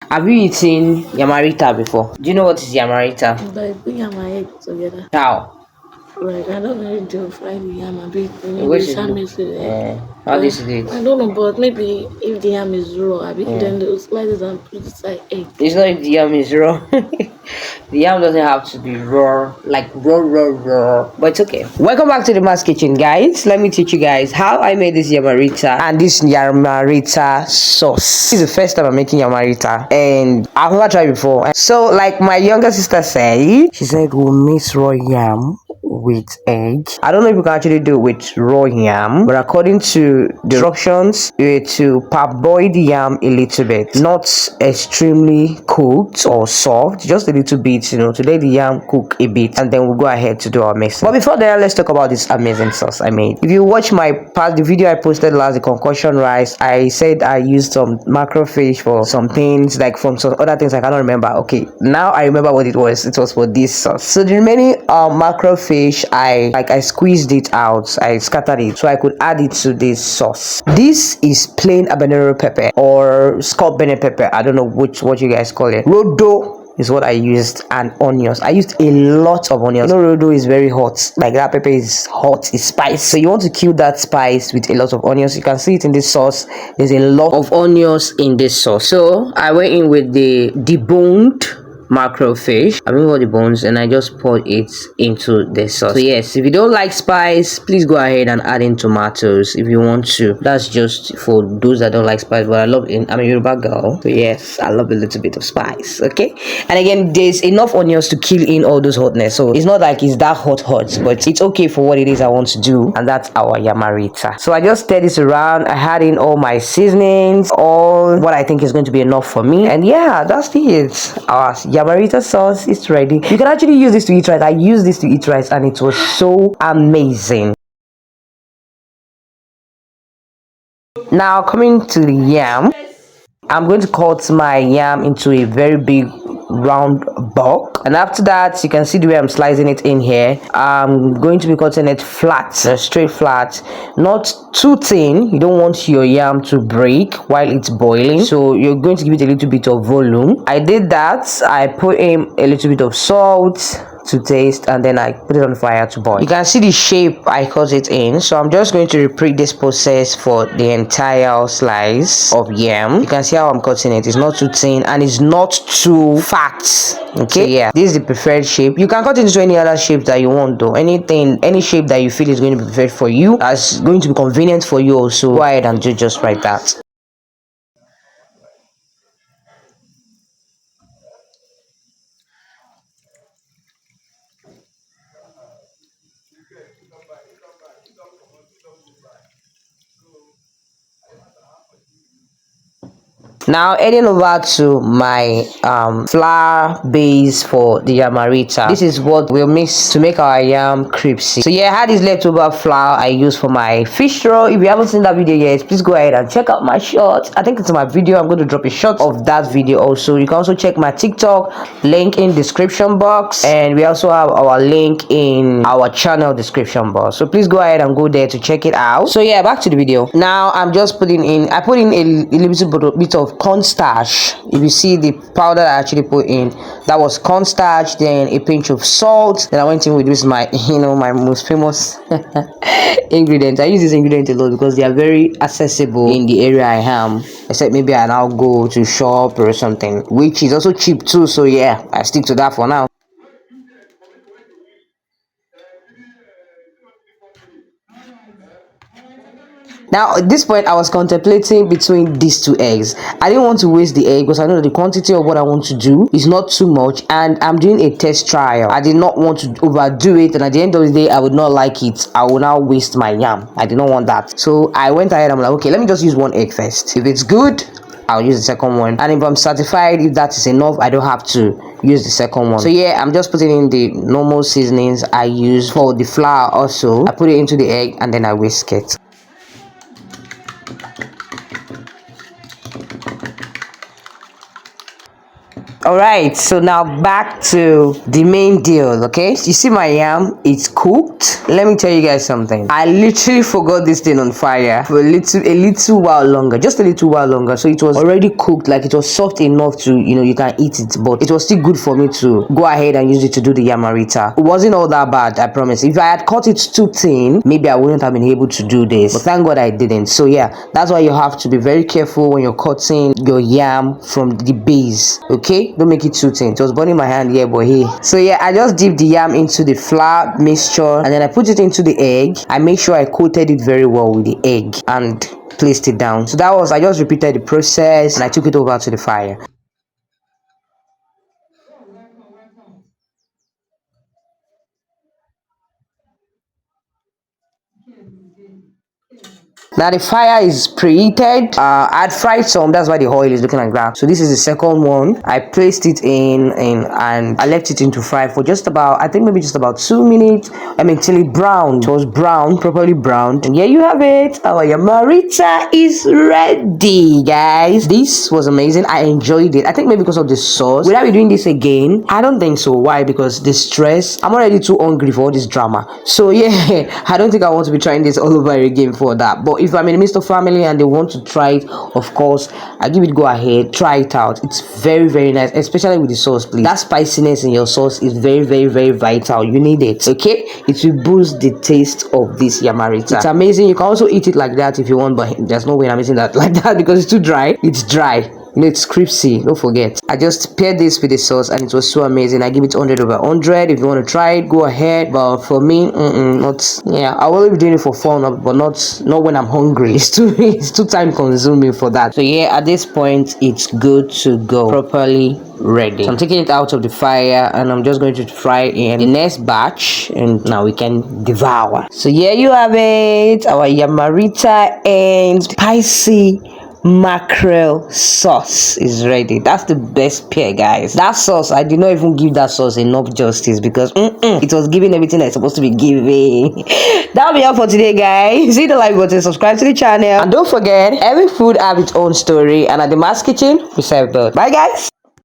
Have you eaten Yamarita before? Do you know what is Yamarita? Like put yam and egg together. How? Like I don't know if they'll fry the yam a bit, maybe Which is some mix with egg. how this is it? I don't know, but maybe if the yam is raw, a bit, Yeah. then they'll slice it and put it inside egg. It's not if the yam is raw. The yam doesn't have to be raw, like raw. But it's okay. Welcome back to the Mass Kitchen, guys. Let me teach you guys how I made this Yamarita and this Yamarita sauce. This is the first time I'm making Yamarita, and I've never tried before. So, like my younger sister said, she said we'll mix raw yam with egg. I don't know if you can actually do it with raw yam, but according to the instructions, you need to parboil the yam a little bit, not extremely cooked or soft, just a little bit, you know, to let the yam cook a bit, and then we'll go ahead to do our mixing. But before that, let's talk about this amazing sauce I made. If you watch the video I posted last, the concoction rice, I said I used some mackerel fish for some things, like from some other things I cannot remember. Okay, now I remember what it was. It was for this sauce. So the remaining mackerel fish, I squeezed it out, I scattered it so I could add it to this sauce. This is plain habanero pepper or scallop bene pepper. I don't know what you guys call it. Rodo is what I used, and onions. I used a lot of onions. You know, rodo is very hot. Like that pepper is hot, it's spice. So you want to kill that spice with a lot of onions. You can see it in this sauce. There's a lot of onions in this sauce. So I went in with the deboned mackerel fish. I remove all the bones and I just poured it into the sauce. So yes, if you don't like spice, please go ahead and add in tomatoes if you want to. That's just for those that don't like spice, but I'm a Yoruba girl, so yes, I love a little bit of spice. Okay, and again, there's enough onions to kill in all those hotness, so it's not like it's that hot, but it's okay for what it is I want to do, and that's our Yamarita. So I just stir this around. I had in all my seasonings, all what I think is going to be enough for me, and yeah, that's it. Our Yamarita sauce is ready. You can actually use this to eat rice. I used this to eat rice and it was so amazing. Now coming to the yam, I'm going to cut my yam into a very big round bulk, and after that you can see the way I'm slicing it in here. I'm going to be cutting it flat, straight flat, not too thin. You don't want your yam to break while it's boiling, so you're going to give it a little bit of volume. I did that. I put in a little bit of salt to taste, and then I put it on fire to boil. You can see the shape I cut it in, so I'm just going to repeat this process for the entire slice of yam. You can see how I'm cutting it. It's not too thin and it's not too fat. Okay, so yeah, this is the preferred shape. You can cut it into any other shape that you want though. Any shape that you feel is going to be preferred for you, that's going to be convenient for you also, go ahead and do just like that. Now heading over to my flour base for the yamarita. This is what we'll mix to make our yam crispy. So yeah, I had this leftover flour I use for my fish roll. If you haven't seen that video yet, please go ahead and check out my short. I think it's my video. I'm going to drop a shot of that video also. You can also check my TikTok link in description box, and we also have our link in our channel description box, so please go ahead and go there to check it out. So yeah, back to the video. Now I'm just putting in, I put in a little bit of cornstarch. If you see the powder I actually put in, that was cornstarch, then a pinch of salt. Then I went in with this, my my most famous ingredient. I use this ingredient a lot because they are very accessible in the area I am, except maybe I now go to shop or something, which is also cheap too. So yeah, I stick to that for now. Now at this point I was contemplating between these two eggs. I didn't want to waste the egg because I know that the quantity of what I want to do is not too much, and I'm doing a test trial. I did not want to overdo it, and at the end of the day I would not like it. I will now waste my yam. I did not want that, so I went ahead. I'm like, okay, let me just use one egg first. If it's good, I'll use the second one, and if I'm satisfied, if that is enough, I don't have to use the second one. So yeah, I'm just putting in the normal seasonings I use for the flour. Also, I put it into the egg and then I whisk it. All right, so now back to the main deal. Okay, you see my yam, it's cooked. Let me tell you guys something. I literally forgot this thing on fire for a little while longer, just a little while longer. So it was already cooked, like it was soft enough to, you can eat it, but it was still good for me to go ahead and use it to do the yamarita. It wasn't all that bad, I promise. If I had cut it too thin, maybe I wouldn't have been able to do this, but thank God I didn't. So yeah, that's why you have to be very careful when you're cutting your yam from the base. Okay, don't make it too thin. It was burning my hand here, but hey. So yeah, I just dipped the yam into the flour mixture, and then I put it into the egg. I make sure I coated it very well with the egg and placed it down. So I just repeated the process, and I took it over to the fire. Now the fire is preheated. I'd fried some, that's why the oil is looking like that. So this is the second one. I placed it in and I left it in to fry for just about, I think maybe just about 2 minutes. I mean till it browned. It was brown, properly browned. And here you have it. Our yamarita is ready, guys. This was amazing. I enjoyed it. I think maybe because of the sauce. Will I be doing this again? I don't think so. Why? Because the stress. I'm already too hungry for all this drama. So yeah, I don't think I want to be trying this all over again for that. But if I'm in the midst of family and they want to try it, of course I give it go ahead, try it out. It's very, very nice, especially with the sauce. Please, that spiciness in your sauce is very, very, very vital. You need it. Okay, it will boost the taste of this yamarita. It's amazing. You can also eat it like that if you want, but there's no way I'm eating that like that because it's too dry. It's dry. It's crispy, don't forget. I just paired this with the sauce and it was so amazing. I give it 100 over 100. If you want to try it, go ahead. But for me, not. Yeah, I will be doing it for fun, but not when I'm hungry. It's too time consuming for that. So yeah, at this point, it's good to go. Properly ready. So I'm taking it out of the fire and I'm just going to fry in the next batch, and now we can devour. So here you have it, our yamarita and spicy mackerel sauce is ready. That's the best pair, guys. That sauce, I did not even give that sauce enough justice because it was giving everything it's supposed to be giving. That'll be all for today, guys. Hit the like button, subscribe to the channel, and don't forget, every food have its own story, and at the Mass Kitchen we serve both. Bye, guys.